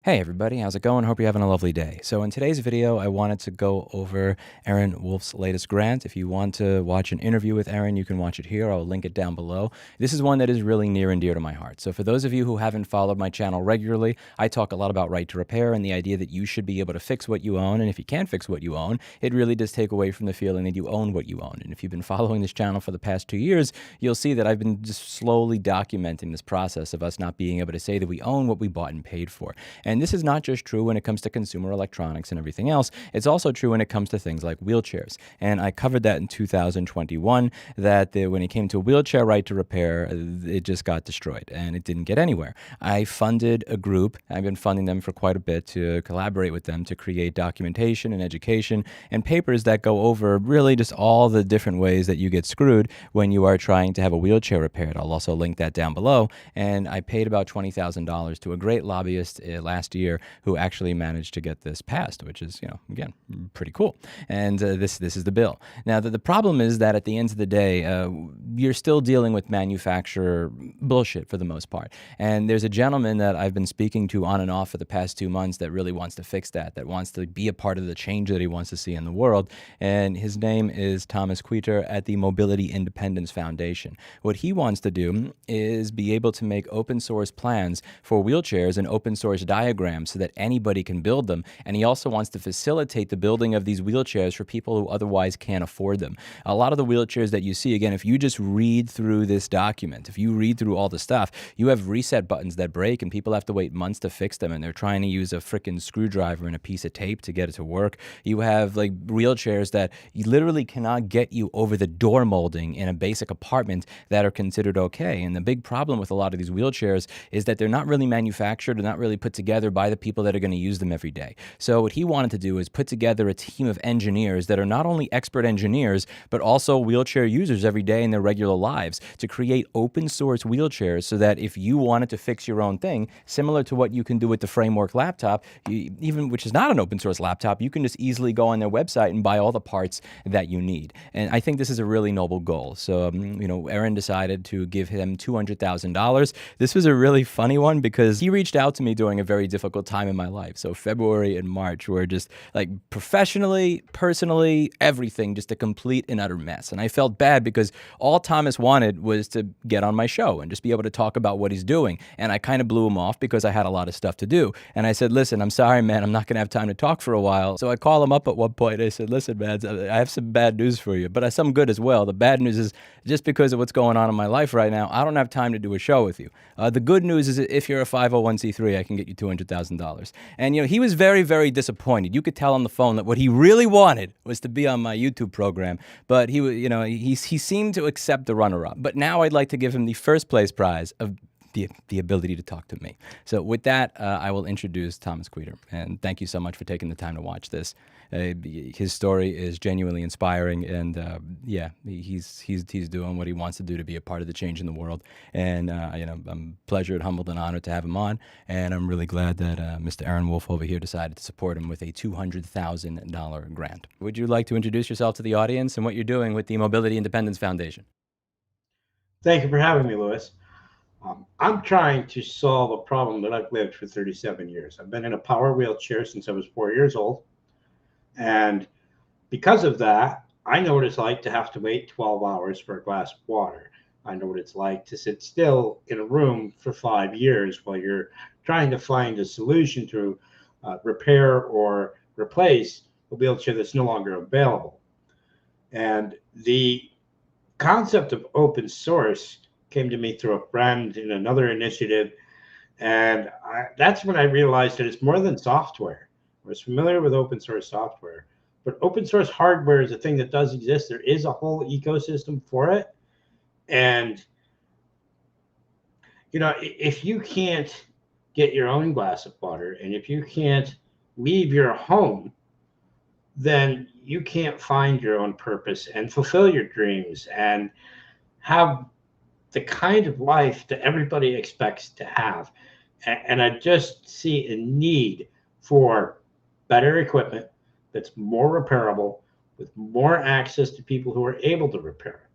Hey everybody, how's it going? Hope you're having a lovely day. So in today's video, I wanted to go over Eron Wolf's latest grant. If you want to watch an interview with Eron, you can watch it here. I'll link it down below. This is one that is really near and dear to my heart. So for those of you who haven't followed my channel regularly, I talk a lot about right to repair and the idea that you should be able to fix what you own. And if you can't fix what you own, it really does take away from the feeling that you own what you own. And if you've been following this channel for the past 2 years, you'll see that I've been just slowly documenting this process of us not being able to say that we own what we bought and paid for. And this is not just true when it comes to consumer electronics and everything else. It's also true when it comes to things like wheelchairs. And I covered that in 2021, that when it came to wheelchair right to repair, it just got destroyed and it didn't get anywhere. I funded a group. I've been funding them for quite a bit to collaborate with them to create documentation and education and papers that go over really just all the different ways that you get screwed when you are trying to have a wheelchair repaired. I'll also link that down below. And I paid about $20,000 to a great lobbyist last year who actually managed to get this passed, which is, again, pretty cool. And this is the bill. Now, the problem is that at the end of the day, you're still dealing with manufacturer bullshit for the most part. And there's a gentleman that I've been speaking to on and off for the past 2 months that really wants to fix that wants to be a part of the change that he wants to see in the world. And his name is Thomas Queter at the Mobility Independence Foundation. What he wants to do is be able to make open source plans for wheelchairs and open source diagrams so that anybody can build them. And he also wants to facilitate the building of these wheelchairs for people who otherwise can't afford them. A lot of the wheelchairs that you see, again, if you just read through this document, if you read through all the stuff, you have reset buttons that break and people have to wait months to fix them, and they're trying to use a freaking screwdriver and a piece of tape to get it to work. You have like wheelchairs that you literally cannot get you over the door molding in a basic apartment that are considered okay. And the big problem with a lot of these wheelchairs is that they're not really manufactured, they're not really put together by the people that are going to use them every day. So what he wanted to do is put together a team of engineers that are not only expert engineers, but also wheelchair users every day in their regular lives to create open source wheelchairs so that if you wanted to fix your own thing, similar to what you can do with the Framework laptop, even which is not an open source laptop, you can just easily go on their website and buy all the parts that you need. And I think this is a really noble goal. So, Eron decided to give him $200,000. This was a really funny one because he reached out to me during a very difficult time in my life. So February and March were just like professionally, personally, everything, just a complete and utter mess. And I felt bad because all Thomas wanted was to get on my show and just be able to talk about what he's doing. And I kind of blew him off because I had a lot of stuff to do. And I said, listen, I'm sorry, man, I'm not going to have time to talk for a while. So I call him up at one point. I said, listen, man, I have some bad news for you, but some good as well. The bad news is just because of what's going on in my life right now, I don't have time to do a show with you. The good news is if you're a 501c3, I can get you $200,000. And, he was very, very disappointed. You could tell on the phone that what he really wanted was to be on my YouTube program. But he seemed to accept the runner-up. But now I'd like to give him the first place prize of the ability to talk to me. So with that, I will introduce Thomas Queter. And thank you so much for taking the time to watch this. His story is genuinely inspiring, and he's doing what he wants to do to be a part of the change in the world. And I'm pleasured, humbled, and honored to have him on. And I'm really glad that Mr. Eron Wolf over here decided to support him with a $200,000 grant. Would you like to introduce yourself to the audience and what you're doing with the Mobility Independence Foundation? Thank you for having me, Louis. I'm trying to solve a problem that I've lived for 37 years. I've been in a power wheelchair since I was 4 years old. And because of that, I know what it's like to have to wait 12 hours for a glass of water. I know what it's like to sit still in a room for 5 years while you're trying to find a solution to repair or replace a wheelchair that's no longer available. And the concept of open source came to me through a friend in another initiative. And that's when I realized that it's more than software. I was familiar with open source software, but open source hardware is a thing that does exist. There is a whole ecosystem for it. And, if you can't get your own glass of water, and if you can't leave your home, then you can't find your own purpose and fulfill your dreams and have the kind of life that everybody expects to have. And I just see a need for better equipment that's more repairable, with more access to people who are able to repair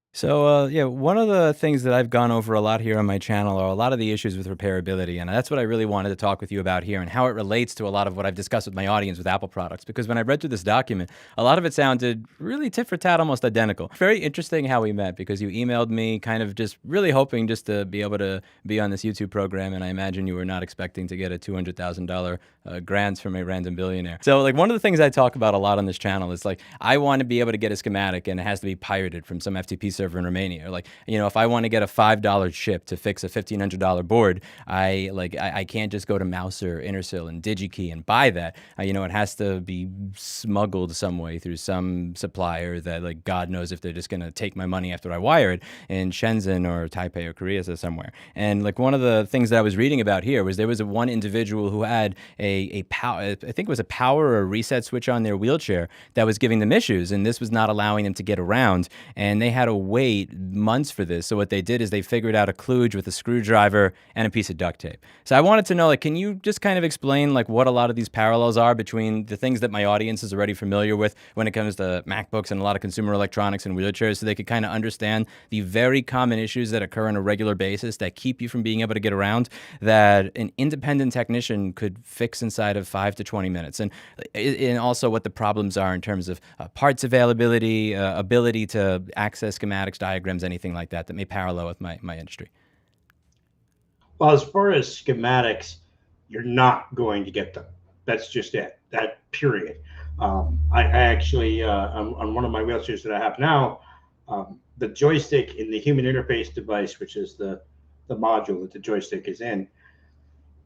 it. So, yeah, one of the things that I've gone over a lot here on my channel are a lot of the issues with repairability. And that's what I really wanted to talk with you about here and how it relates to a lot of what I've discussed with my audience with Apple products. Because when I read through this document, a lot of it sounded really tit for tat, almost identical. Very interesting how we met because you emailed me kind of just really hoping just to be able to be on this YouTube program. And I imagine you were not expecting to get a $200,000 grant from a random billionaire. So, like, one of the things I talk about a lot on this channel is like, I want to be able to get a schematic and it has to be pirated from some FTP server in Romania. Or like, if I want to get a $5 chip to fix a $1,500 board, I can't just go to Mouser, Intersil, and DigiKey and buy that. It has to be smuggled some way through some supplier that, like, God knows if they're just going to take my money after I wire it in Shenzhen or Taipei or Korea, so somewhere. And like one of the things that I was reading about here was there was one individual who had a power, I think it was a power or a reset switch on their wheelchair that was giving them issues, and this was not allowing them to get around, and they had to wait months for this. So what they did is they figured out a kludge with a screwdriver and a piece of duct tape. So I wanted to know, like, can you just kind of explain like what a lot of these parallels are between the things that my audience is already familiar with when it comes to MacBooks and a lot of consumer electronics and wheelchairs, so they could kind of understand the very common issues that occur on a regular basis that keep you from being able to get around, that an independent technician could fix inside of 5 to 20 minutes. And also what the problems are in terms of parts availability, ability to access schematics, diagrams, anything like that may parallel with my industry. Well, as far as schematics, you're not going to get them. That's just it. That period. I actually on one of my wheelchairs that I have now, the joystick in the human interface device, which is the module that the joystick is in,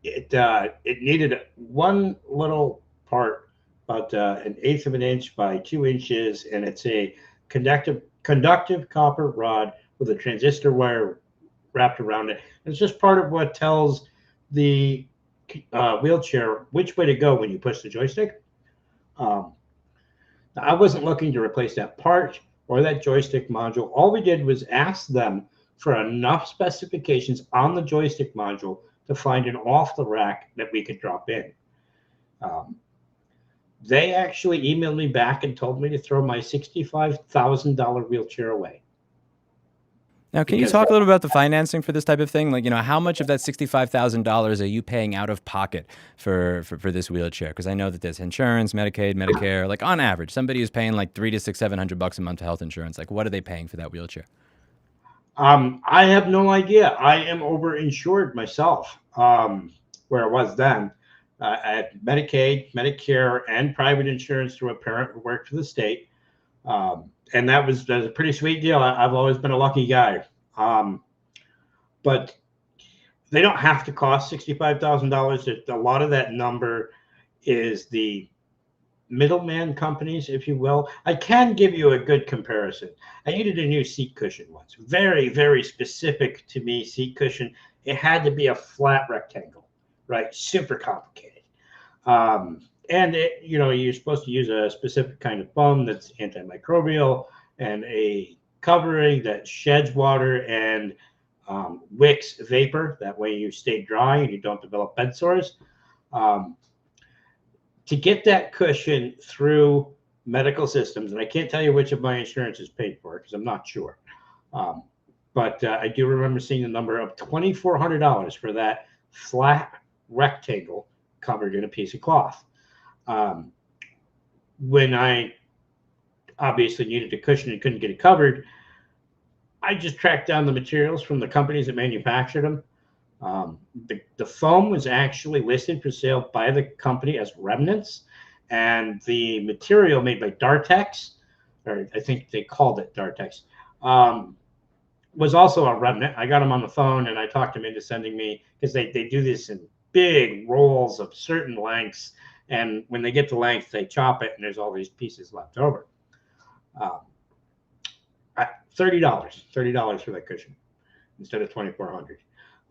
it needed one little part, about an eighth of an inch by 2 inches, and it's a conductive copper rod with a transistor wire wrapped around it. It's just part of what tells the wheelchair which way to go when you push the joystick. Um, I wasn't looking to replace that part or that joystick module. All we did was ask them for enough specifications on the joystick module to find an off the rack that we could drop in. Um, they actually emailed me back and told me to throw my $65,000 wheelchair away. Now, can you Because talk a little about the financing for this type of thing? Like, how much of that $65,000 are you paying out of pocket for this wheelchair? Because I know that there's insurance, Medicaid, Medicare. Like, on average, somebody who's paying like $300 to $700 a month to health insurance. Like, what are they paying for that wheelchair? I have no idea. I am overinsured myself, where I was then. I had Medicaid, Medicare, and private insurance through a parent who worked for the state. And that was a pretty sweet deal. I've always been a lucky guy. But they don't have to cost $65,000. A lot of that number is the middleman companies, if you will. I can give you a good comparison. I needed a new seat cushion once. Very, very specific to me seat cushion. It had to be a flat rectangle, right? Super complicated. And you're supposed to use a specific kind of foam that's antimicrobial and a covering that sheds water and wicks vapor. That way you stay dry and you don't develop bed sores. To get that cushion through medical systems, and I can't tell you which of my insurance is paid for because I'm not sure. But I do remember seeing the number of $2,400 for that flat rectangle covered in a piece of cloth. When I obviously needed a cushion and couldn't get it covered, I just tracked down the materials from the companies that manufactured them. The foam was actually listed for sale by the company as remnants, and the material made by Dartex, or I think they called it Dartex, was also a remnant. I got them on the phone and I talked them into sending me, because they do this in big rolls of certain lengths, and when they get to length, they chop it, and there's all these pieces left over. $30 for that cushion instead of $2,400.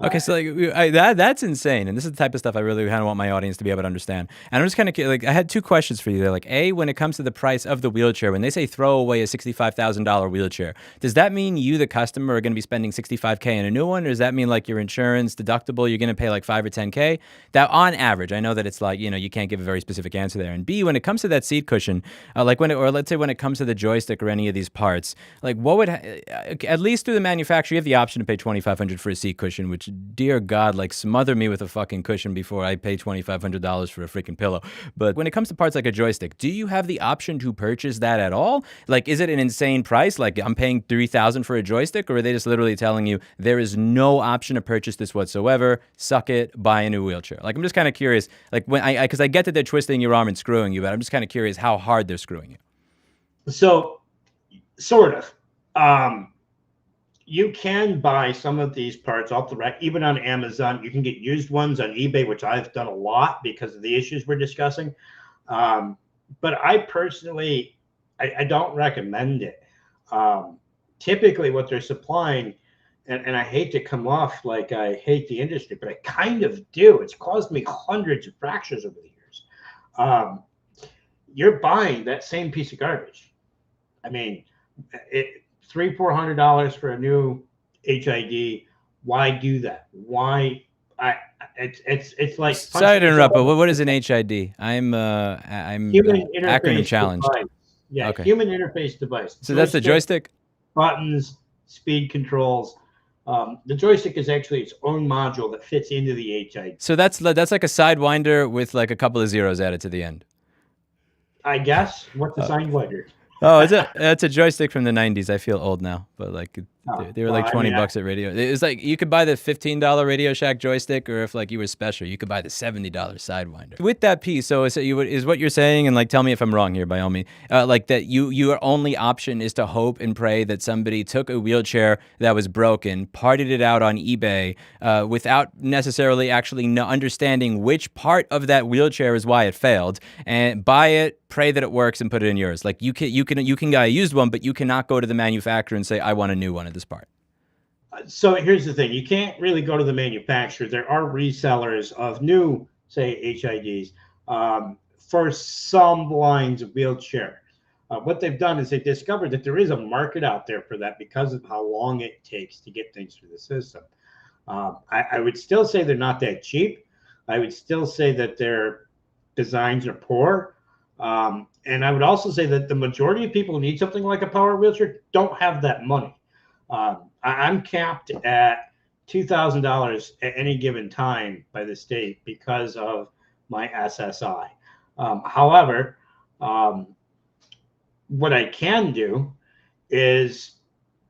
Okay, so like that's insane, and this is the type of stuff I really kind of want my audience to be able to understand. And I'm just kind of like, I had two questions for you there. Like, A, when it comes to the price of the wheelchair, when they say throw away a $65,000 wheelchair, does that mean you, the customer, are going to be spending $65K in a new one, or does that mean like your insurance deductible, you're going to pay like 5 or 10K? That on average, I know that it's like, you know, you can't give a very specific answer there. And B, when it comes to that seat cushion, like when it, or let's say when it comes to the joystick or any of these parts, like what would at least through the manufacturer, you have the option to pay $2,500 for a seat cushion, which, dear God, like smother me with a fucking cushion before I pay $2,500 for a freaking pillow. But when it comes to parts like a joystick, do you have the option to purchase that at all? Like, is it an insane price? Like, I'm paying $3,000 for a joystick, or are they just literally telling you there is no option to purchase this whatsoever? Suck it, buy a new wheelchair. Like, I'm just kind of curious. Like, when because I get that they're twisting your arm and screwing you, but I'm just kind of curious how hard they're screwing you. So, sort of. You can buy some of these parts off the rack, even on Amazon. You can get used ones on eBay, which I've done a lot because of the issues we're discussing. But I personally, I don't recommend it. Typically, what they're supplying, and I hate to come off like I hate the industry, but I kind of do. It's caused me hundreds of fractures over the years. You're buying that same piece of garbage. I mean, $300-400 for a new HID. Why do that? Why? It's like Sorry to interrupt, but what is an HID? I'm human acronym interface challenged. device. Yeah, Okay. human interface device. So that's the joystick? Buttons, speed controls. The joystick is actually its own module that fits into the HID. So that's like a sidewinder with like a couple of zeros added to the end. I guess. What's the sidewinder? Oh, it's a joystick from the 90s. I feel old now, but like they were like $20 at Radio. It was like you could buy the $15 Radio Shack joystick, or if like you were special, you could buy the $70 sidewinder. With that piece, so is what you're saying, and like tell me if I'm wrong here by all means, like that your only option is to hope and pray that somebody took a wheelchair that was broken, parted it out on eBay, without necessarily actually understanding which part of that wheelchair is why it failed, and buy it, pray that it works, and put it in yours. Like you can buy a used one, but you cannot go to the manufacturer and say, I want a new one of this part. So here's the thing. You can't really go to the manufacturer. There are resellers of new, say, HIDs for some lines of wheelchair. What they've done is they've discovered that there is a market out there for that because of how long it takes to get things through the system. I would still say they're not that cheap. I would still say that their designs are poor. And I would also say that the majority of people who need something like a power wheelchair don't have that money. I'm capped at $2,000 at any given time by the state because of my SSI. However, what I can do is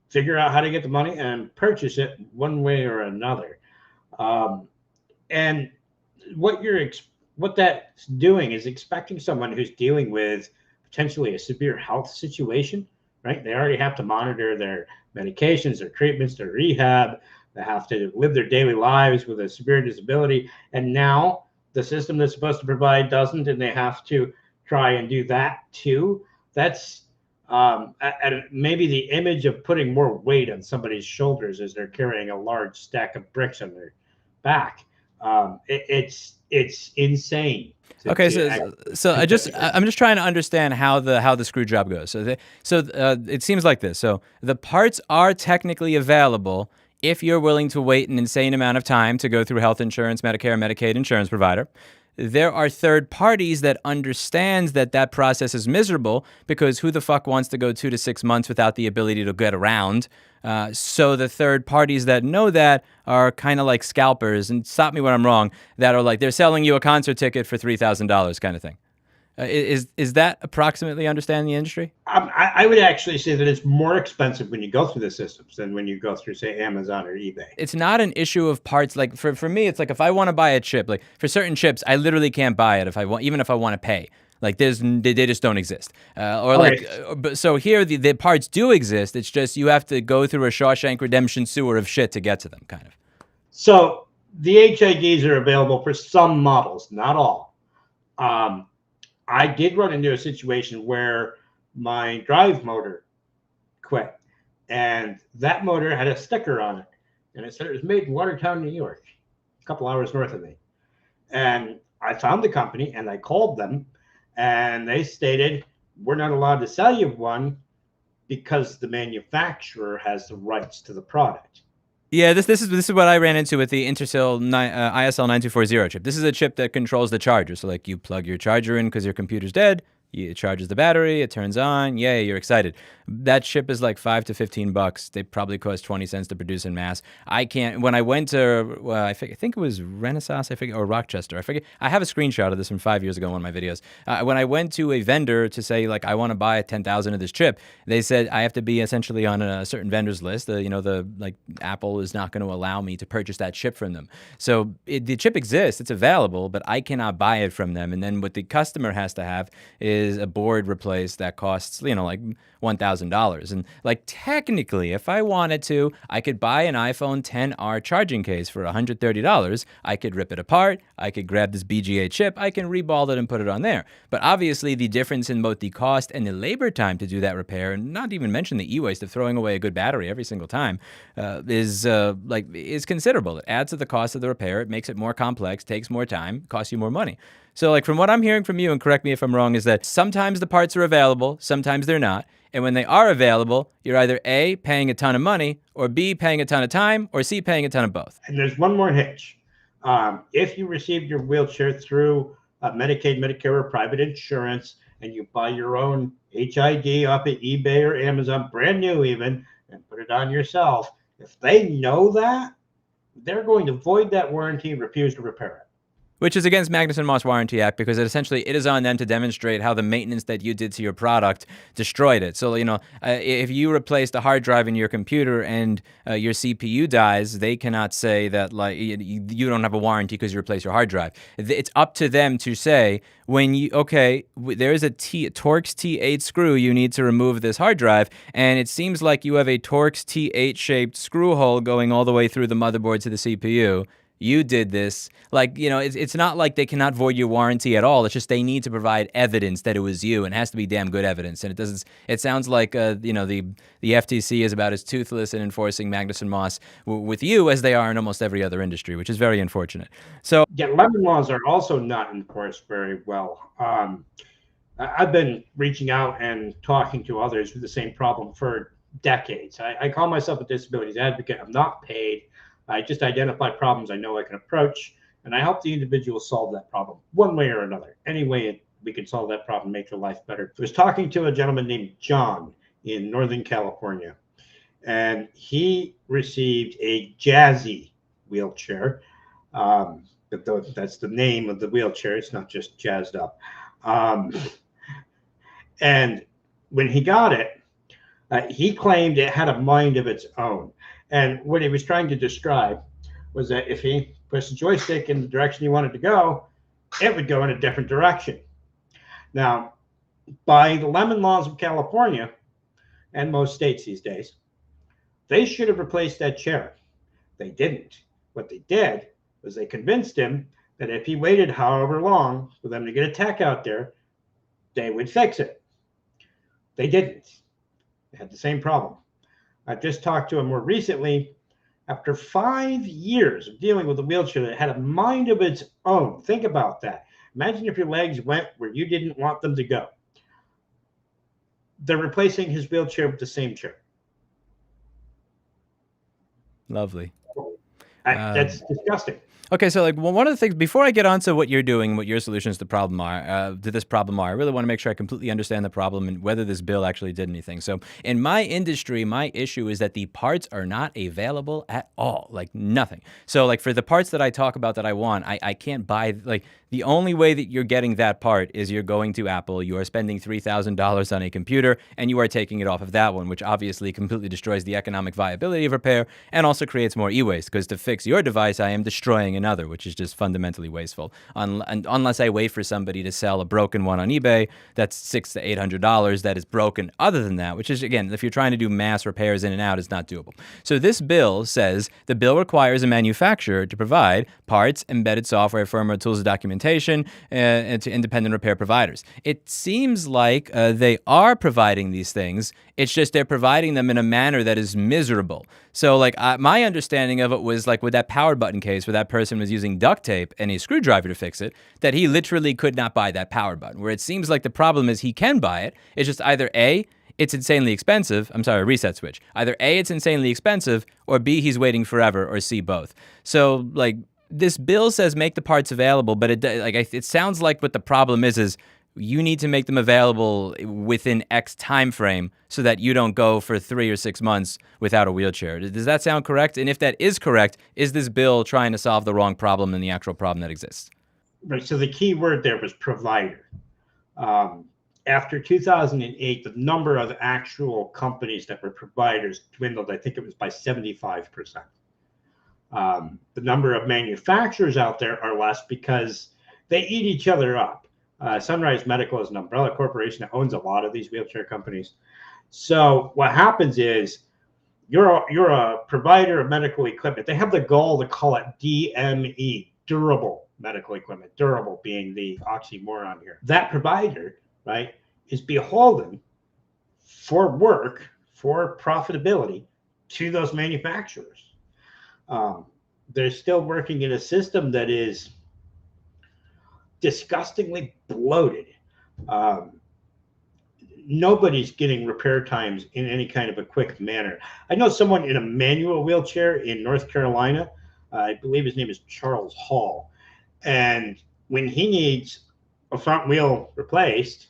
figure out how to get the money and purchase it one way or another. And what that's doing is expecting someone who's dealing with potentially a severe health situation, right? They already have to monitor their medications, their treatments, their rehab. They have to live their daily lives with a severe disability. And now the system that's supposed to provide doesn't, and they have to try and do that too. That's maybe the image of putting more weight on somebody's shoulders as they're carrying a large stack of bricks on their back. It's insane. Okay, so I'm just trying to understand how the screw job goes. So it seems like this. So the parts are technically available if you're willing to wait an insane amount of time to go through health insurance, Medicare, Medicaid insurance provider. There are third parties that understands that process is miserable, because who the fuck wants to go 2 to 6 months without the ability to get around? So the third parties that know that are kind of like scalpers, and stop me when I'm wrong, that are like, they're selling you a concert ticket for $3,000 kind of thing. Is that approximately understanding the industry? I would actually say that it's more expensive when you go through the systems than when you go through, say, Amazon or eBay. It's not an issue of parts. Like for me, it's like if I want to buy a chip, like for certain chips, I literally can't buy it even if I want to pay. Like they just don't exist. So here the parts do exist. It's just you have to go through a Shawshank Redemption sewer of shit to get to them, kind of. So the HIDs are available for some models, not all. I did run into a situation where my drive motor quit, and that motor had a sticker on it And it said it was made in Watertown, New York, a couple hours north of me. And I found the company and I called them, and they stated, we're not allowed to sell you one because the manufacturer has the rights to the product. Yeah, this is what I ran into with the ISL 9240 chip. This is a chip that controls the charger. So like you plug your charger in because your computer's dead. It charges the battery, it turns on, yay, you're excited. That chip is like $5 to $15. They probably cost 20 cents to produce in mass. I can't, when I went to, I think it was Renaissance, or Rochester, I forget. I have a screenshot of this from 5 years ago in one of my videos. When I went to a vendor to say, like, I want to buy 10,000 of this chip, they said I have to be essentially on a certain vendor's list. Like Apple is not going to allow me to purchase that chip from them. So the chip exists, it's available, but I cannot buy it from them. And then what the customer has to have is a board replaced that costs, like $1,000. And like technically, if I wanted to, I could buy an iPhone XR charging case for $130. I could rip it apart. I could grab this BGA chip. I can reball it and put it on there. But obviously, the difference in both the cost and the labor time to do that repair, and not even mention the e-waste of throwing away a good battery every single time, is considerable. It adds to the cost of the repair. It makes it more complex, takes more time, costs you more money. So like from what I'm hearing from you, and correct me if I'm wrong, is that sometimes the parts are available, sometimes they're not. And when they are available, you're either A, paying a ton of money, or B, paying a ton of time, or C, paying a ton of both. And there's one more hitch. If you received your wheelchair through Medicaid, Medicare, or private insurance, and you buy your own HID off of eBay or Amazon, brand new even, and put it on yourself, if they know that, they're going to void that warranty and refuse to repair it. Which is against Magnuson-Moss Warranty Act, because it is on them to demonstrate how the maintenance that you did to your product destroyed it. So, if you replaced a hard drive in your computer and your CPU dies, they cannot say that you don't have a warranty because you replaced your hard drive. It's up to them to say, there is a Torx T8 screw, you need to remove this hard drive, and it seems like you have a Torx T8-shaped screw hole going all the way through the motherboard to the CPU. You did this. It's not like they cannot void your warranty at all. It's just they need to provide evidence that it was you, and it has to be damn good evidence. And it sounds like, the FTC is about as toothless in enforcing Magnuson-Moss with you as they are in almost every other industry, which is very unfortunate. So yeah, lemon laws are also not enforced very well. I've been reaching out and talking to others with the same problem for decades. I call myself a disabilities advocate. I'm not paid. I just identify problems I know I can approach, and I help the individual solve that problem one way or another. Any way we can solve that problem, make their life better. I was talking to a gentleman named John in Northern California, and he received a Jazzy wheelchair. That's the name of the wheelchair. It's not just jazzed up. And when he got it, he claimed it had a mind of its own. And what he was trying to describe was that if he pushed the joystick in the direction he wanted to go, it would go in a different direction. Now, by the lemon laws of California and most states these days, they should have replaced that chair. They didn't. What they did was they convinced him that if he waited however long for them to get a tech out there, they would fix it. They didn't. They had the same problem. I just talked to him more recently. After 5 years of dealing with a wheelchair that had a mind of its own, think about that. Imagine if your legs went where you didn't want them to go. They're replacing his wheelchair with the same chair. Lovely. That's disgusting. Okay, so one of the things, before I get on to what you're doing, what your solutions to this problem are, I really want to make sure I completely understand the problem and whether this bill actually did anything. So in my industry, my issue is that the parts are not available at all, like nothing. So for the parts that I talk about that I want, I can't buy, the only way that you're getting that part is you're going to Apple, you are spending $3,000 on a computer, and you are taking it off of that one, which obviously completely destroys the economic viability of repair and also creates more e-waste, because to fix your device, I am destroying another, which is just fundamentally wasteful. Unless I wait for somebody to sell a broken one on eBay, that's $600 to $800 that is broken. Other than that, which is, again, if you're trying to do mass repairs in and out, it's not doable. So this bill says the bill requires a manufacturer to provide parts, embedded software, firmware, tools, and documentation documentation and to independent repair providers. It seems like they are providing these things. It's just they're providing them in a manner that is miserable. So, like, my understanding of it was like with that power button case where that person was using duct tape and a screwdriver to fix it, that he literally could not buy that power button. Where it seems like the problem is he can buy it. It's just either A, it's insanely expensive. I'm sorry, reset switch. Either A, it's insanely expensive, or B, he's waiting forever, or C, both. So, like, this bill says make the parts available, but it sounds like what the problem is you need to make them available within X time frame so that you don't go for 3 or 6 months without a wheelchair. Does that sound correct? And if that is correct, is this bill trying to solve the wrong problem than the actual problem that exists? Right. So the key word there was provider. After 2008, the number of actual companies that were providers dwindled. I think it was by 75%. The number of manufacturers out there are less because they eat each other up. Sunrise Medical is an umbrella corporation that owns a lot of these wheelchair companies. So what happens is you're a provider of medical equipment. They have the goal to call it DME, durable medical equipment, durable being the oxymoron here. That provider, right, is beholden for work, for profitability to those manufacturers. They're still working in a system that is disgustingly bloated. Nobody's getting repair times in any kind of a quick manner. I know someone in a manual wheelchair in North Carolina. I believe his name is Charles Hall. And when he needs a front wheel replaced,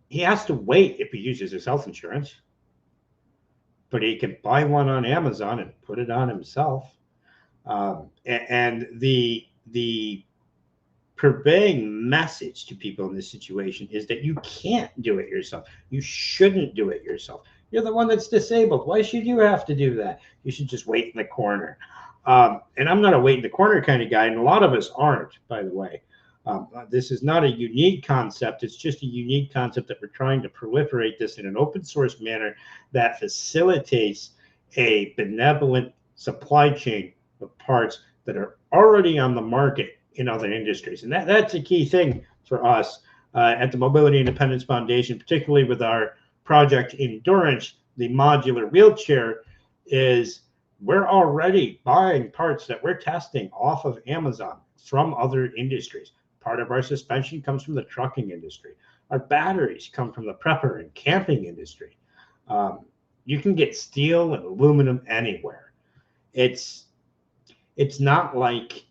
he has to wait if he uses his health insurance. But he can buy one on Amazon and put it on himself. And the purveying message to people in this situation is that you can't do it yourself. You shouldn't do it yourself. You're the one that's disabled. Why should you have to do that? You should just wait in the corner. And I'm not a wait in the corner kind of guy, and a lot of us aren't, by the way. This is not a unique concept. It's just a unique concept that we're trying to proliferate this in an open source manner that facilitates a benevolent supply chain of parts that are already on the market in other industries. And that's a key thing for us at the Mobility Independence Foundation, particularly with our project Endurance, the modular wheelchair, is we're already buying parts that we're testing off of Amazon from other industries. Part of our suspension comes from the trucking industry. Our batteries come from the prepper and camping industry. You can get steel and aluminum anywhere. It's not like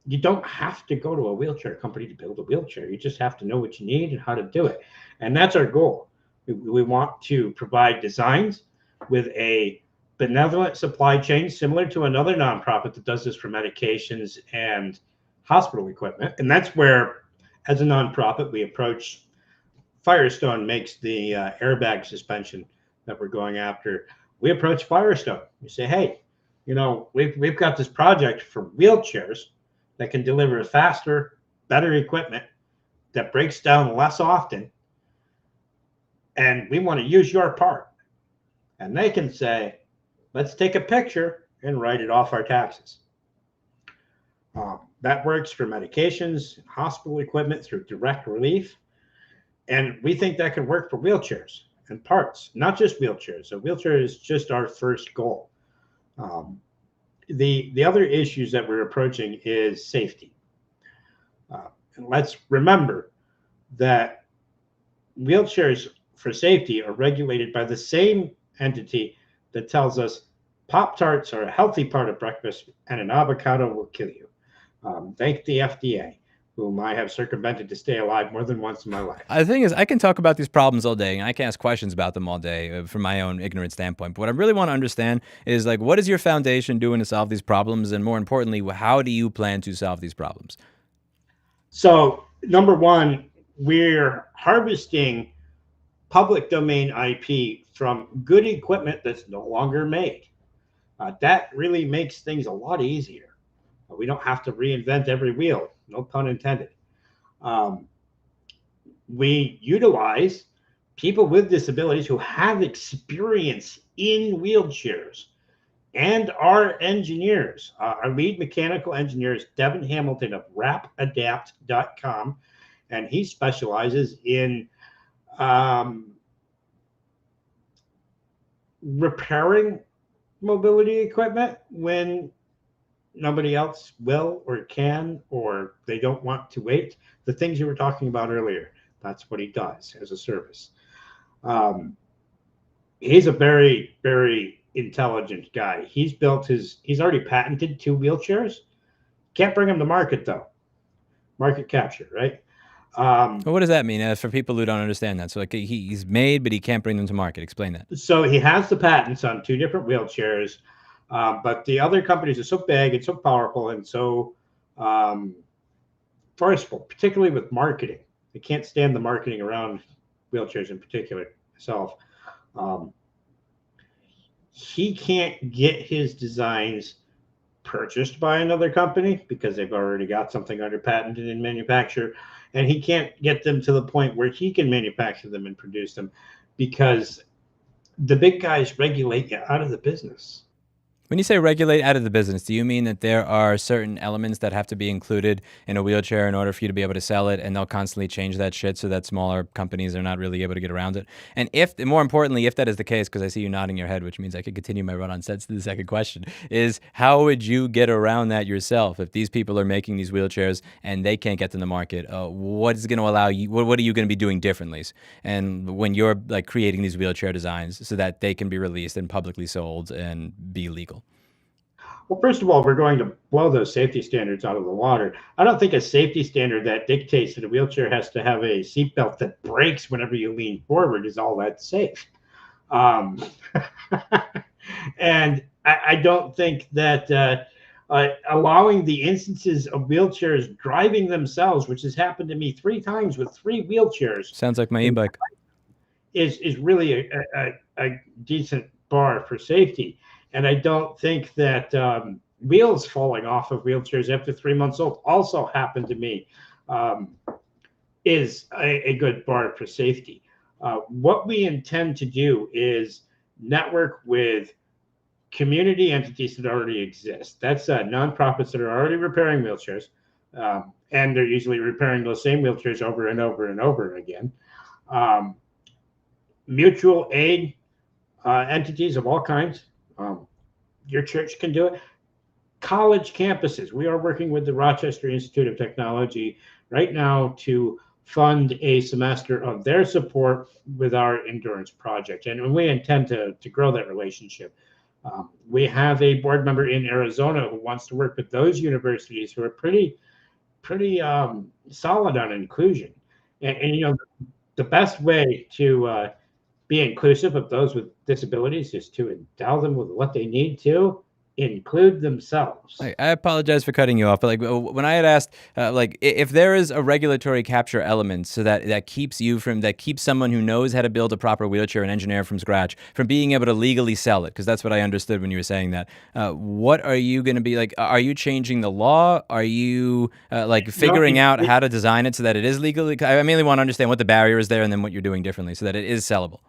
you don't have to go to a wheelchair company to build a wheelchair. You just have to know what you need and how to do it. And that's our goal. We want to provide designs with a benevolent supply chain similar to another nonprofit that does this for medications and hospital equipment. And that's where, as a nonprofit, we approach. Firestone makes the airbag suspension that we're going after. We approach Firestone. We say, hey, we've got this project for wheelchairs that can deliver faster, better equipment that breaks down less often. And we want to use your part. And they can say, let's take a picture and write it off our taxes. That works for medications, hospital equipment through direct relief. And we think that can work for wheelchairs and parts, not just wheelchairs. So wheelchair is just our first goal. The other issues that we're approaching is safety. And let's remember that wheelchairs for safety are regulated by the same entity that tells us Pop-Tarts are a healthy part of breakfast and an avocado will kill you. Thank the FDA, whom I have circumvented to stay alive more than once in my life. The thing is, I can talk about these problems all day, and I can ask questions about them all day from my own ignorant standpoint. But what I really want to understand is, like, what is your foundation doing to solve these problems? And more importantly, how do you plan to solve these problems? So, number one, we're harvesting public domain IP from good equipment that's no longer made. That really makes things a lot easier. We don't have to reinvent every wheel, no pun intended. We utilize people with disabilities who have experience in wheelchairs and our engineers. Our lead mechanical engineer is Devin Hamilton of rapadapt.com, and he specializes in um, repairing mobility equipment when nobody else will or can, or they don't want to wait. The things you were talking about earlier, that's what he does as a service. Um, he's a very, very intelligent guy. He's already patented 2 wheelchairs. Can't bring them to market though. Market capture, right? Well, what does that mean for people who don't understand that? So like he's made, but he can't bring them to market. Explain that. So he has the patents on 2 different wheelchairs, but the other companies are so big and so powerful and so um, forceful, particularly with marketing. They can't stand the marketing around wheelchairs in particular. Myself, um, he can't get his designs purchased by another company because they've already got something under patent and in manufacture, and he can't get them to the point where he can manufacture them and produce them because the big guys regulate you out of the business. When you say regulate out of the business, do you mean that there are certain elements that have to be included in a wheelchair in order for you to be able to sell it, and they'll constantly change that shit so that smaller companies are not really able to get around it? And if, more importantly, if that is the case, because I see you nodding your head, which means I could continue my run-on sets to the second question, is how would you get around that yourself? If these people are making these wheelchairs and they can't get them to market, what is going to allow you? What are you going to be doing differently? And when you're like creating these wheelchair designs so that they can be released and publicly sold and be legal? Well, first of all, we're going to blow those safety standards out of the water. I don't think a safety standard that dictates that a wheelchair has to have a seatbelt that breaks whenever you lean forward is all that safe. Um, and I don't think that allowing the instances of wheelchairs driving themselves, which has happened to me 3 times with 3 wheelchairs, Sounds like my e-bike. is really a decent bar for safety. And I don't think that wheels falling off of wheelchairs after 3 months old also happened to me is a good bar for safety. What we intend to do is network with community entities that already exist. That's nonprofits that are already repairing wheelchairs, and they're usually repairing those same wheelchairs over and over and over again. Um, mutual aid entities of all kinds. Your church can do it. College campuses. We are working with the Rochester Institute of Technology right now to fund a semester of their support with our endurance project. And we intend to grow that relationship. We have a board member in Arizona who wants to work with those universities who are pretty solid on inclusion. And you know, the best way to be inclusive of those with disabilities is to endow them with what they need to include themselves. I apologize for cutting you off, but like when I had asked, like if there is a regulatory capture element, so that keeps you from that keeps someone who knows how to build a proper wheelchair and engineer from scratch from being able to legally sell it, because that's what I understood when you were saying that. What are you going to be like? Are you changing the law? Are you like figuring out how to design it so that it is legally? I mainly want to understand what the barrier is there, and then what you're doing differently so that it is sellable.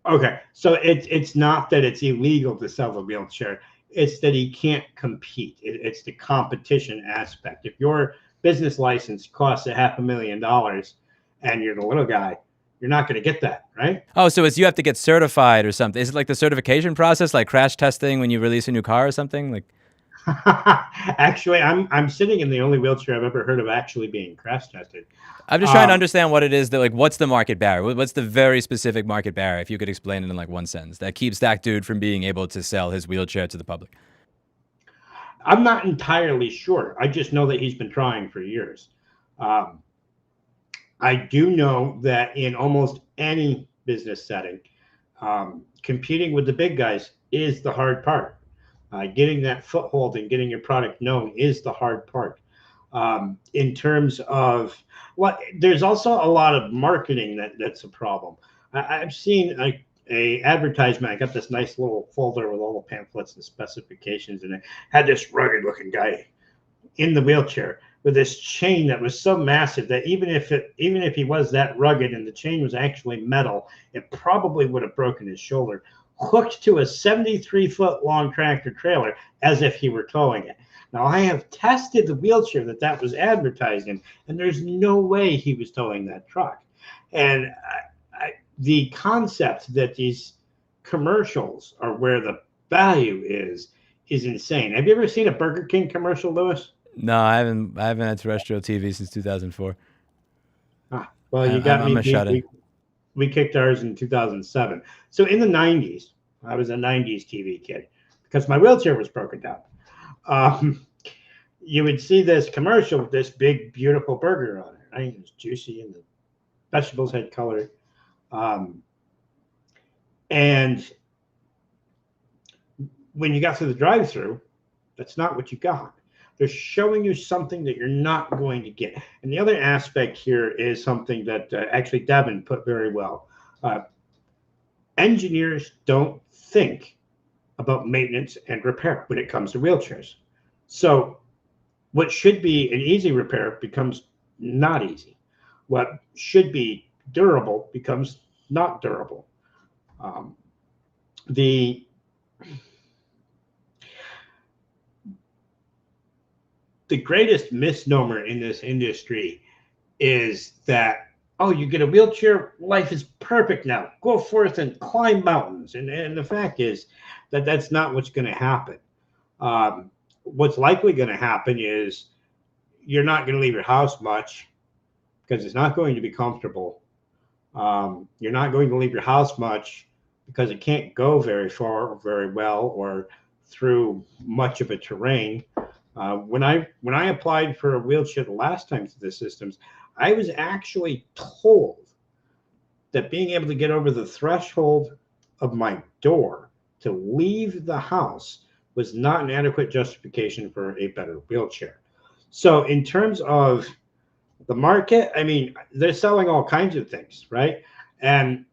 Okay, so it's not that it's illegal to sell the wheelchair. It's that he can't compete. It's the competition aspect. If your business license costs $500,000 and you're the little guy, you're not going to get that, right? Oh, so it's you have to get certified or something. Is it like the certification process, like crash testing when you release a new car or something? Like, Actually, I'm sitting in the only wheelchair I've ever heard of actually being crash tested. I'm just trying to understand what it is that, like, what's the market barrier? What's the very specific market barrier, if you could explain it in like one sentence, that keeps that dude from being able to sell his wheelchair to the public? I'm not entirely sure. I just know that he's been trying for years. Um, I do know that in almost any business setting, competing with the big guys is the hard part. Getting that foothold and getting your product known is the hard part. In terms of what, there's also a lot of marketing that's a problem. I've seen a advertisement. I got this nice little folder with all the pamphlets and specifications, and it had this rugged looking guy in the wheelchair with this chain that was so massive that even if he was that rugged and the chain was actually metal, it probably would have broken his shoulder. hooked to a 73-foot long tractor trailer as if he were towing it. Now, I have tested the wheelchair that was advertised in, and there's no way he was towing that truck. And the concept that these commercials are where the value is insane. Have you ever seen a Burger King commercial, Lewis? No, I haven't had terrestrial TV since 2004. Well, you got me I'm a beat. shut-in. We kicked ours in 2007. So in the 90s, I was a 90s TV kid because my wheelchair was broken down. You would see this commercial with this big, beautiful burger on it. Right? It was juicy and the vegetables had color. And when you got to the drive-through, that's not what you got. They're showing you something that you're not going to get. And the other aspect here is something that actually Devin put very well. Engineers don't think about maintenance and repair when it comes to wheelchairs. So what should be an easy repair becomes not easy. What should be durable becomes not durable. The greatest misnomer in this industry is that, oh, you get a wheelchair, life is perfect now. Go forth and climb mountains. And the fact is that that's not what's going to happen. What's likely going to happen is you're not going to leave your house much because it's not going to be comfortable. You're not going to leave your house much because it can't go very far or very well or through much of a terrain. When I applied for a wheelchair the last time to the systems, I was actually told that being able to get over the threshold of my door to leave the house was not an adequate justification for a better wheelchair. So in terms of the market, I mean, they're selling all kinds of things, right? And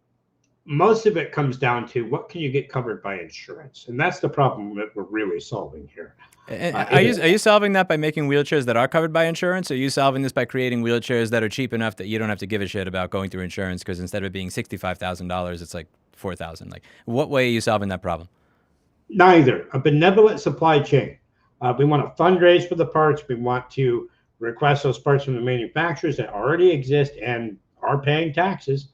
most of it comes down to what can you get covered by insurance? And that's the problem that we're really solving here. Are you solving that by making wheelchairs that are covered by insurance? Or are you solving this by creating wheelchairs that are cheap enough that you don't have to give a shit about going through insurance because instead of it being $65,000, it's like $4,000? Like, what way are you solving that problem? Neither. A benevolent supply chain. We want to fundraise for the parts. We want to request those parts from the manufacturers that already exist and are paying taxes.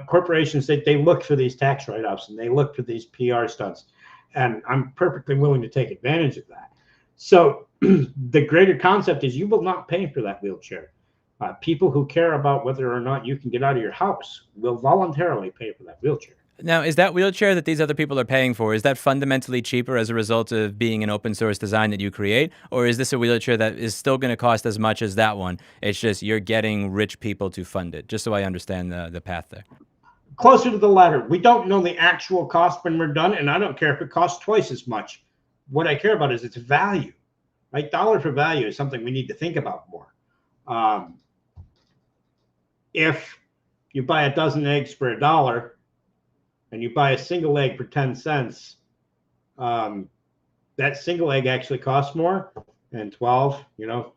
Corporations, they look for these tax write-offs and they look for these PR stunts. And I'm perfectly willing to take advantage of that. So the greater concept is you will not pay for that wheelchair. People who care about whether or not you can get out of your house will voluntarily pay for that wheelchair. Now, is that wheelchair that these other people are paying for, is that fundamentally cheaper as a result of being an open source design that you create? Or is this a wheelchair that is still going to cost as much as that one? It's just you're getting rich people to fund it, just so I understand the path there. Closer to the latter. We don't know the actual cost when we're done, and I don't care if it costs twice as much. What I care about is its value, right? Dollar for value is something we need to think about more. If you buy a dozen eggs for $1 and you buy a single egg for 10 cents, that single egg actually costs more, and 12,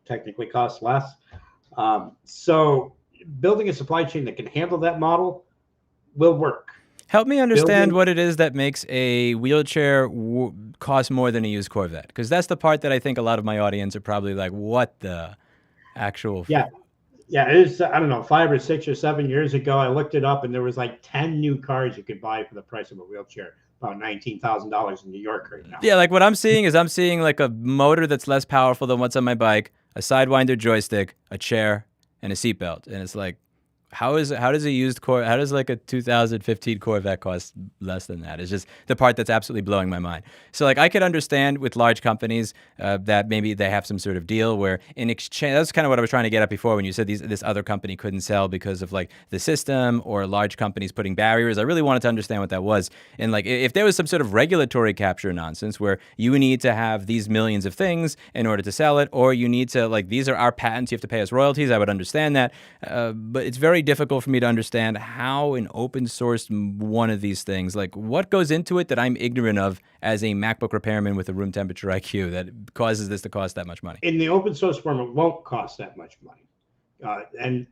technically costs less. So building a supply chain that can handle that model will work. Help me understand what it is that makes a wheelchair cost more than a used Corvette, because that's the part that I think a lot of my audience are probably like, what the actual... Yeah, it is. I don't know, 5 or 6 or 7 years ago, I looked it up and there was like 10 new cars you could buy for the price of a wheelchair, about $19,000 in New York right now. Yeah, like what I'm seeing is like a motor that's less powerful than what's on my bike, a Sidewinder joystick, a chair, and a seatbelt. And it's like, how does like a 2015 Corvette cost less than that? It's just the part that's absolutely blowing my mind. So like I could understand with large companies that maybe they have some sort of deal where in exchange, that's kind of what I was trying to get at before when you said this other company couldn't sell because of like the system or large companies putting barriers. I really wanted to understand what that was. And like if there was some sort of regulatory capture nonsense where you need to have these millions of things in order to sell it, or you need to like, these are our patents, you have to pay us royalties, I would understand that. But it's very difficult for me to understand how an open source one of these things, like what goes into it that I'm ignorant of as a MacBook repairman with a room temperature IQ that causes this to cost that much money. In the open source form, it won't cost that much money. And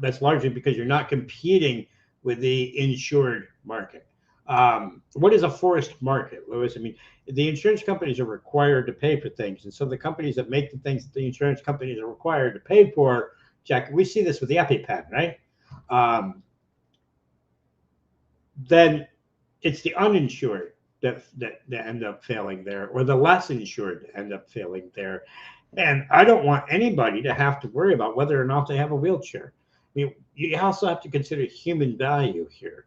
that's largely because you're not competing with the insured market. What is a forced market, Lewis? I mean, the insurance companies are required to pay for things, and so the companies that make the things that the insurance companies are required to pay for, Jack, we see this with the EpiPen, right? Um, then it's the uninsured that end up failing there, or the less insured end up failing there. And I don't want anybody to have to worry about whether or not they have a wheelchair. I mean, you also have to consider human value here.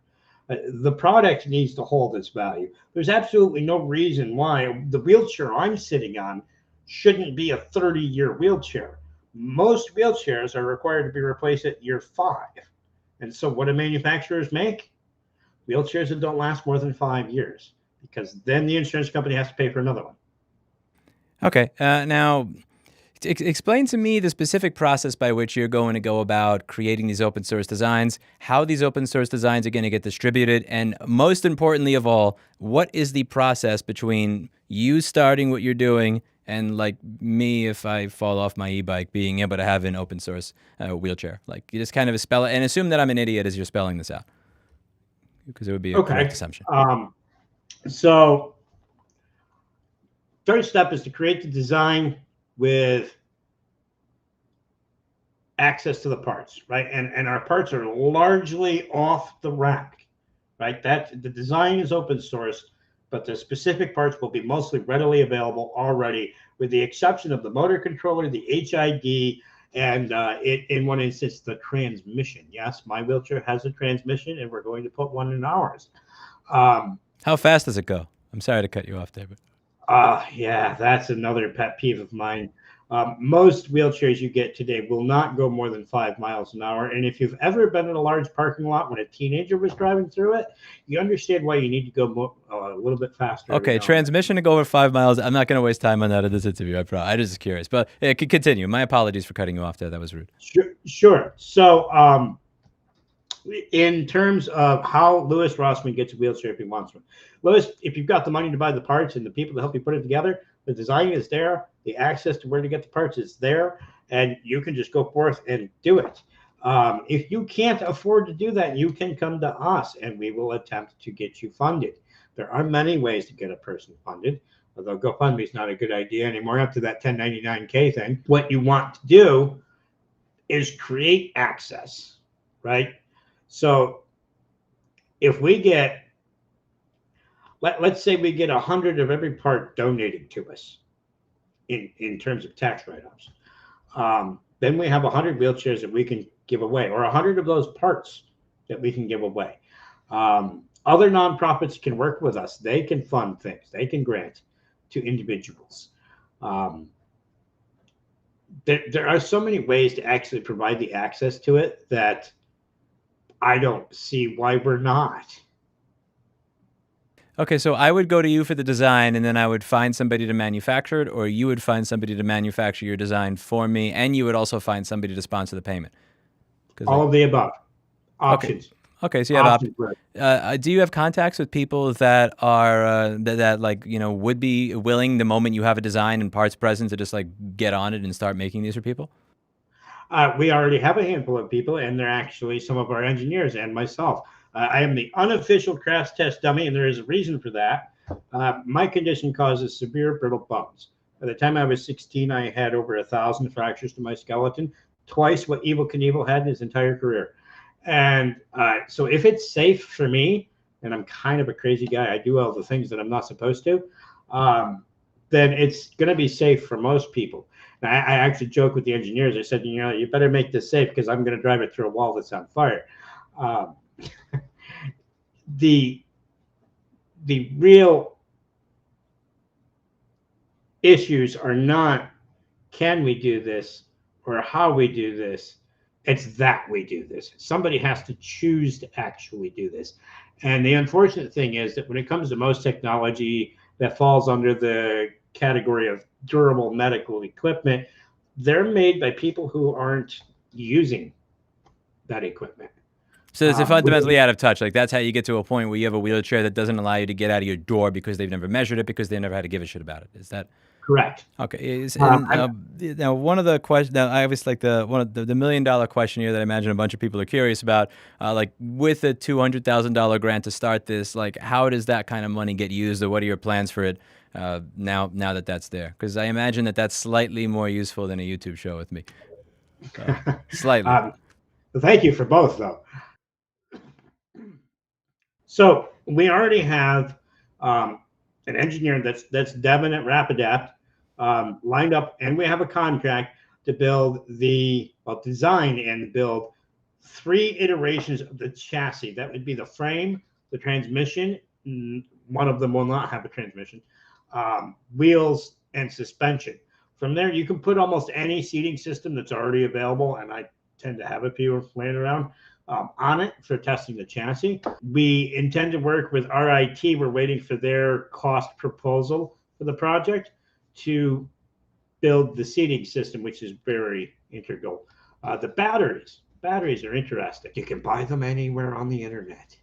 The product needs to hold its value. There's absolutely no reason why the wheelchair I'm sitting on shouldn't be a 30-year wheelchair. Most wheelchairs are required to be replaced at year 5. And so what do manufacturers make? Wheelchairs that don't last more than 5 years, because then the insurance company has to pay for another one. Okay. Now, explain to me the specific process by which you're going to go about creating these open source designs, how these open source designs are going to get distributed, and most importantly of all, what is the process between you starting what you're doing and like me, if I fall off my e-bike, being able to have an open source wheelchair? Like, you just kind of spell it and assume that I'm an idiot as you're spelling this out, because it would be a correct Okay. assumption. So first step is to create the design with access to the parts, right? And our parts are largely off the rack, right? That the design is open source, but the specific parts will be mostly readily available already, with the exception of the motor controller, the HID, and in one instance, the transmission. Yes, my wheelchair has a transmission, and we're going to put one in ours. How fast does it go? I'm sorry to cut you off there, but yeah, that's another pet peeve of mine. Most wheelchairs you get today will not go more than 5 miles an hour. And if you've ever been in a large parking lot when a teenager was driving through it, you understand why you need to go a little bit faster. okay, transmission to go over 5 miles. I'm not going to waste time on that in this interview. I'm just curious, but yeah, continue. My apologies for cutting you off there. That was rude. Sure. So, in terms of how Louis Rossman gets a wheelchair if he wants one, Louis, if you've got the money to buy the parts and the people to help you put it together, the design is there, the access to where to get the parts is there, and you can just go forth and do it. If you can't afford to do that, you can come to us and we will attempt to get you funded. There are many ways to get a person funded, although GoFundMe is not a good idea anymore after that 1099K thing. What you want to do is create access, right? So if we get, let's say we get 100 of every part donated to us in terms of tax write-offs, then we have 100 wheelchairs that we can give away, or 100 of those parts that we can give away. Other nonprofits can work with us. They can fund things. They can grant to individuals. There are so many ways to actually provide the access to it that I don't see why we're not. Okay, so I would go to you for the design, and then I would find somebody to manufacture it, or you would find somebody to manufacture your design for me, and you would also find somebody to sponsor the payment. All of the above options. Okay, so you have options. Do you have contacts with people that are that like, you know, would be willing the moment you have a design and parts present to just like get on it and start making these for people? We already have a handful of people, and they're actually some of our engineers and myself. I am the unofficial crash test dummy, and there is a reason for that. My condition causes severe brittle bones. By the time I was 16, I had over 1,000 fractures to my skeleton, twice what Evel Knievel had in his entire career. And so if it's safe for me, and I'm kind of a crazy guy, I do all the things that I'm not supposed to, then it's going to be safe for most people. I actually joke with the engineers. I said, you know, you better make this safe because I'm going to drive it through a wall that's on fire. The real issues are not can we do this or how we do this. It's that we do this. Somebody has to choose to actually do this. And the unfortunate thing is that when it comes to most technology that falls under the category of durable medical equipment, they're made by people who aren't using that equipment. So it's We fundamentally out of touch. Like that's how you get to a point where you have a wheelchair that doesn't allow you to get out of your door because they've never measured it, because they never had to give a shit about it. Is that correct. okay? Is Um, and I'm, now one of the questions. Now I always like the one of the $1 million question here that I imagine a bunch of people are curious about. Like with a $200,000 grant to start this, like how does that kind of money get used, or what are your plans for it now that that's there? Because I imagine that that's slightly more useful than a YouTube show with me. Slightly. um, thank you for both, though. So we already have an engineer that's Devin at Rapidapt lined up, and we have a contract to build design and build 3 iterations of the chassis. That would be the frame, the transmission. One of them will not have a transmission, wheels, and suspension. From there, you can put almost any seating system that's already available, and I tend to have a few laying around on it for testing the chassis. We intend to work with RIT. We're waiting for their cost proposal for the project to build the seating system, which is very integral. The batteries are interesting. You can buy them anywhere on the internet.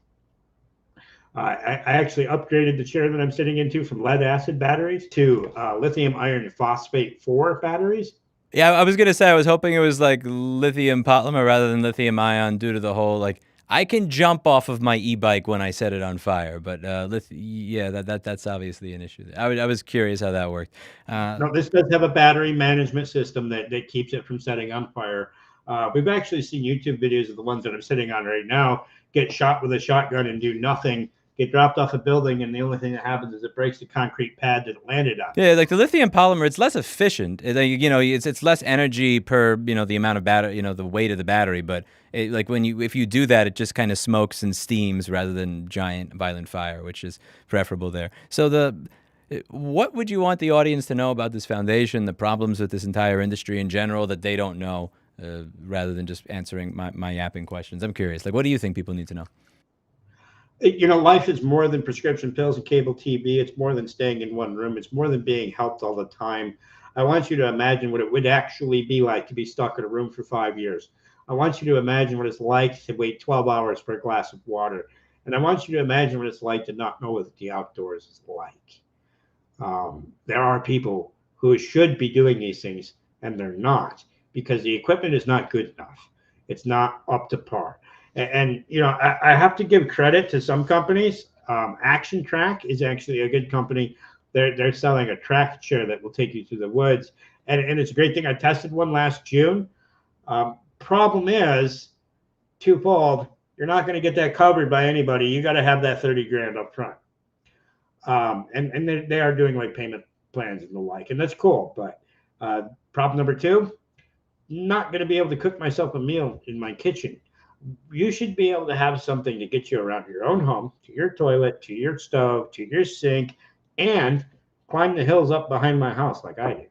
I actually upgraded the chair that I'm sitting into from lead acid batteries to lithium iron phosphate 4 batteries. Yeah, I was gonna say I was hoping it was like lithium polymer rather than lithium ion due to the whole like I can jump off of my e-bike when I set it on fire, but yeah, that's obviously an issue. I was curious how that worked. No, this does have a battery management system that keeps it from setting on fire. We've actually seen YouTube videos of the ones that I'm sitting on right now get shot with a shotgun and do nothing, get dropped off a building, and the only thing that happens is it breaks the concrete pad that it landed on. Yeah, like the lithium polymer, it's less efficient. It's less energy per the amount of battery, the weight of the battery. But like if you do that, it just kind of smokes and steams rather than giant violent fire, which is preferable there. So what would you want the audience to know about this foundation, the problems with this entire industry in general that they don't know, rather than just answering my yapping questions? I'm curious. Like, what do you think people need to know? Life is more than prescription pills and cable TV. It's more than staying in one room. It's more than being helped all the time. I want you to imagine what it would actually be like to be stuck in a room for 5 years. I want you to imagine what it's like to wait 12 hours for a glass of water. And I want you to imagine what it's like to not know what the outdoors is like. There are people who should be doing these things, and they're not because the equipment is not good enough. It's not up to par. And I have to give credit to some companies. Action Track is actually a good company. They're selling a track chair that will take you through the woods, and it's a great thing. I tested one last June. Problem is twofold. You're not going to get that covered by anybody. You got to have that 30 grand up front. And they are doing like payment plans and the like, and that's cool. But problem number 2, not going to be able to cook myself a meal in my kitchen. You should be able to have something to get you around your own home, to your toilet, to your stove, to your sink, and climb the hills up behind my house like I do.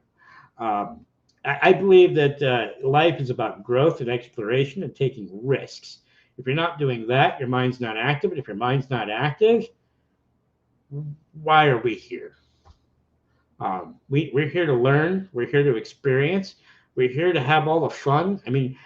I believe that life is about growth and exploration and taking risks. If you're not doing that, your mind's not active. And if your mind's not active, why are we here? We're here to learn. We're here to experience. We're here to have all the fun. I mean,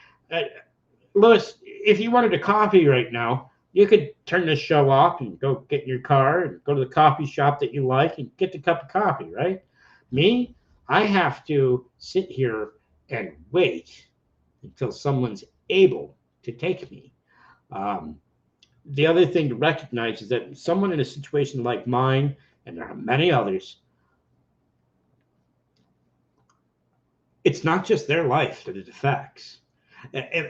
Louis, if you wanted a coffee right now, you could turn this show off and go get in your car and go to the coffee shop that you like and get the cup of coffee, right? Me, I have to sit here and wait until someone's able to take me. The other thing to recognize is that someone in a situation like mine, and there are many others, it's not just their life that it affects.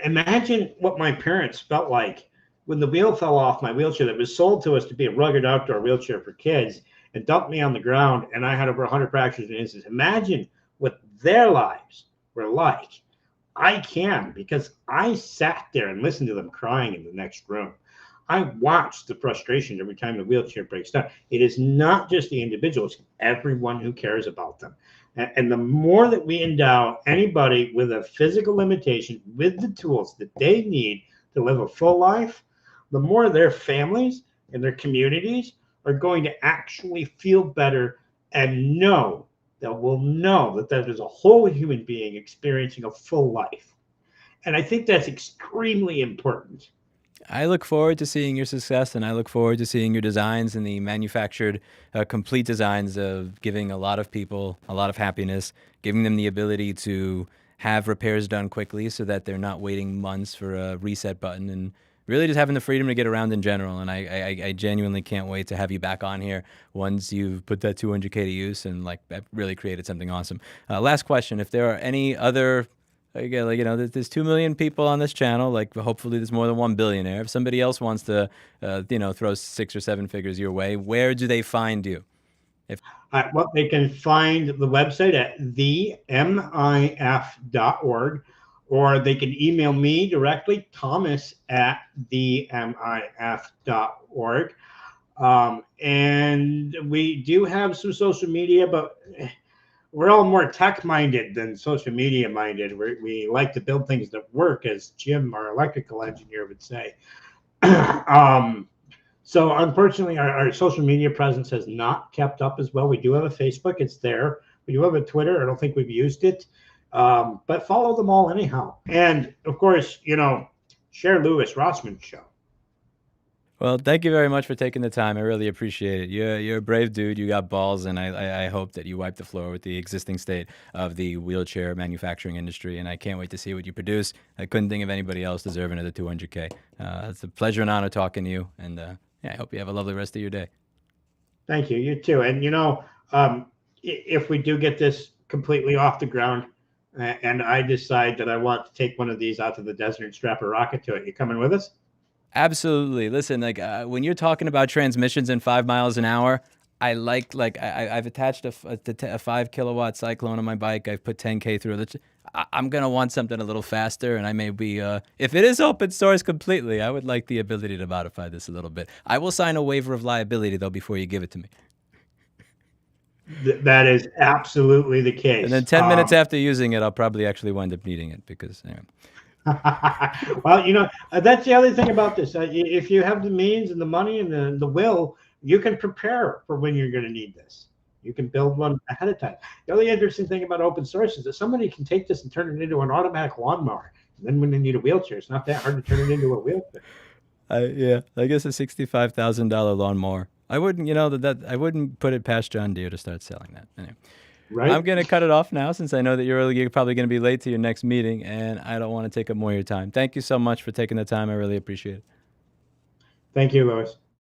Imagine what my parents felt like when the wheel fell off my wheelchair that was sold to us to be a rugged outdoor wheelchair for kids and dumped me on the ground, and I had over 100 fractures and injuries. Imagine what their lives were like. I can, because I sat there and listened to them crying in the next room. I watched the frustration every time the wheelchair breaks down. It is not just the individuals, everyone who cares about them. And the more that we endow anybody with a physical limitation with the tools that they need to live a full life, the more their families and their communities are going to actually feel better and know that we'll know that there's a whole human being experiencing a full life. And I think that's extremely important. I look forward to seeing your success, and I look forward to seeing your designs and the manufactured, complete designs of giving a lot of people a lot of happiness, giving them the ability to have repairs done quickly so that they're not waiting months for a reset button, and really just having the freedom to get around in general. And I genuinely can't wait to have you back on here once you've put that 200K to use and like that really created something awesome. Last question: if there are any other again, like, there's 2 million people on this channel. Like, hopefully, there's more than 1 billionaire. If somebody else wants to, throw 6 or 7 figures your way, where do they find you? Well, they can find the website at themif.org, or they can email me directly, thomas@themif.org. And we do have some social media, but we're all more tech minded than social media minded. We like to build things that work, as Jim, our electrical engineer, would say. So unfortunately, our social media presence has not kept up as well. We do have a Facebook; it's there. We do have a Twitter. I don't think we've used it, but follow them all anyhow. And of course, share Lewis Rossman's show. Well, thank you very much for taking the time. I really appreciate it. You're a brave dude. You got balls, and I hope that you wipe the floor with the existing state of the wheelchair manufacturing industry. And I can't wait to see what you produce. I couldn't think of anybody else deserving of the 200K. It's a pleasure and honor talking to you. And I hope you have a lovely rest of your day. Thank you. You too. And if we do get this completely off the ground, and I decide that I want to take one of these out to the desert and strap a rocket to it, you coming with us? Absolutely. Listen, like when you're talking about transmissions in 5 miles an hour, I've attached a 5 kilowatt cyclone on my bike. I've put 10K through it. I'm gonna want something a little faster, and I may be if it is open source completely, I would like the ability to modify this a little bit. I will sign a waiver of liability though before you give it to me. That is absolutely the case. And then 10 minutes after using it, I'll probably actually wind up needing it because. Anyway. Well, that's the other thing about this. If you have the means and the money and the will, you can prepare for when you're going to need this. You can build one ahead of time. The other interesting thing about open source is that somebody can take this and turn it into an automatic lawnmower. And then when they need a wheelchair, it's not that hard to turn it into a wheelchair. Yeah, I guess a $65,000 lawnmower. I wouldn't, I wouldn't put it past John Deere to start selling that. Anyway. Right. I'm going to cut it off now since I know that you're probably going to be late to your next meeting, and I don't want to take up more of your time. Thank you so much for taking the time. I really appreciate it. Thank you, Louis.